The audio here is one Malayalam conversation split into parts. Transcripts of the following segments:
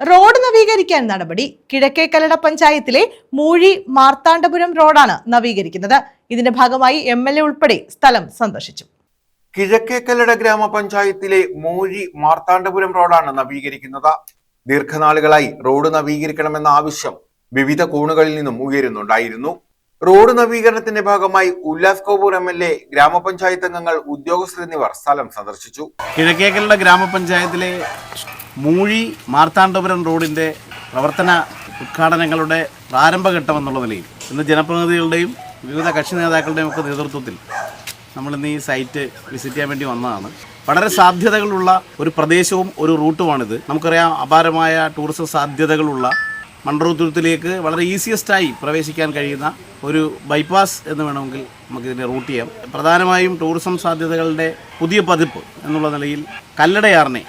റോഡ് നവീകരിക്കാൻ നടപടി. കിഴക്കേക്കല്ലട പഞ്ചായത്തിലെ മൂഴി മാർത്താണ്ഡപുരം റോഡാണ് നവീകരിക്കുന്നത്. ഇതിന്റെ ഭാഗമായി MLA ഉൾപ്പെടെ സ്ഥലം സന്ദർശിച്ചു. കിഴക്കേക്കല്ലട ഗ്രാമപഞ്ചായത്തിലെ മൂഴി മാർത്താണ്ഡപുരം റോഡാണ് നവീകരിക്കുന്നത്. ദീർഘനാളുകളായി റോഡ് നവീകരിക്കണമെന്ന ആവശ്യം വിവിധ കോണുകളിൽ നിന്നും ഉയരുന്നുണ്ടായിരുന്നു. റോഡ് നവീകരണത്തിന്റെ ഭാഗമായി ഉല്ലാസ് കോവൂർ MLA, ഗ്രാമപഞ്ചായത്ത് അംഗങ്ങൾ, ഉദ്യോഗസ്ഥർ എന്നിവർ സ്ഥലം സന്ദർശിച്ചു. കിഴക്കേക്കല്ലട ഗ്രാമപഞ്ചായത്തിലെ മൂഴി മാർത്താണ്ഡപുരം റോഡിന്റെ പ്രവർത്തന ഉദ്ഘാടനങ്ങളുടെ പ്രാരംഭഘട്ടം എന്നുള്ള നിലയിൽ ഇന്ന് ജനപ്രതിനിധികളുടെയും വിവിധ കക്ഷി നേതാക്കളുടെയും ഒക്കെ നേതൃത്വത്തിൽ നമ്മളിന്ന് ഈ സൈറ്റ് വിസിറ്റ് ചെയ്യാൻ വേണ്ടി വന്നതാണ്. വളരെ സാധ്യതകളുള്ള ഒരു പ്രദേശവും ഒരു റൂട്ടുമാണിത്. നമുക്കറിയാം, അപാരമായ ടൂറിസം സാധ്യതകളുള്ള മൺട്രോത്തുരുത്തിലേക്ക് വളരെ ഈസിയസ്റ്റായി പ്രവേശിക്കാൻ കഴിയുന്ന ഒരു ബൈപ്പാസ് എന്ന് വേണമെങ്കിൽ നമുക്കിതിനെ റൂട്ട് ചെയ്യാം. പ്രധാനമായും ടൂറിസം സാധ്യതകളുടെ പുതിയ പതിപ്പ് എന്നുള്ള നിലയിൽ കല്ലടയാറിനെ,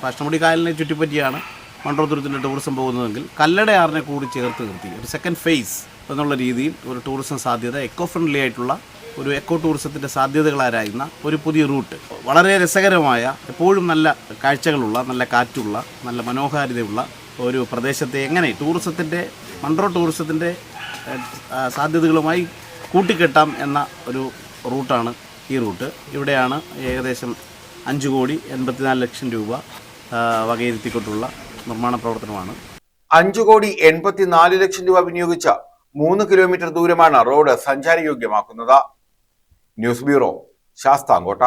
അഷ്ടമുടി കായലിനെ ചുറ്റിപ്പറ്റിയാണ് മൺട്രോത്തുരുത്തിൻ്റെ ടൂറിസം പോകുന്നതെങ്കിൽ കല്ലടയാറിനെ കൂടി ചേർത്ത് നിർത്തി ഒരു സെക്കൻഡ് ഫേസ് എന്നുള്ള രീതിയിൽ ഒരു ടൂറിസം സാധ്യത, എക്കോ ഫ്രണ്ട്ലി ആയിട്ടുള്ള ഒരു എക്കോ ടൂറിസത്തിൻ്റെ സാധ്യതകളായിരുന്ന ഒരു പുതിയ റൂട്ട്, വളരെ രസകരമായ, എപ്പോഴും നല്ല കാഴ്ചകളുള്ള, നല്ല കാറ്റുള്ള, നല്ല മനോഹാരിതയുള്ള ഒരു പ്രദേശത്തെ എങ്ങനെ മൺട്രോ ടൂറിസത്തിൻ്റെ സാധ്യതകളുമായി കൂട്ടിക്കെട്ടാം എന്ന ഒരു റൂട്ടാണ് ഈ റൂട്ട്. ഇവിടെയാണ് ഏകദേശം 5,84,00,000 രൂപ വകയിരുത്തിക്കൊണ്ടുള്ള നിർമ്മാണ പ്രവർത്തനമാണ്. 5,84,00,000 രൂപ വിനിയോഗിച്ച 3 കിലോമീറ്റർ ദൂരമാണ് റോഡ് സഞ്ചാരയോഗ്യമാക്കുന്നത്. News bureau, Sasthamkotta.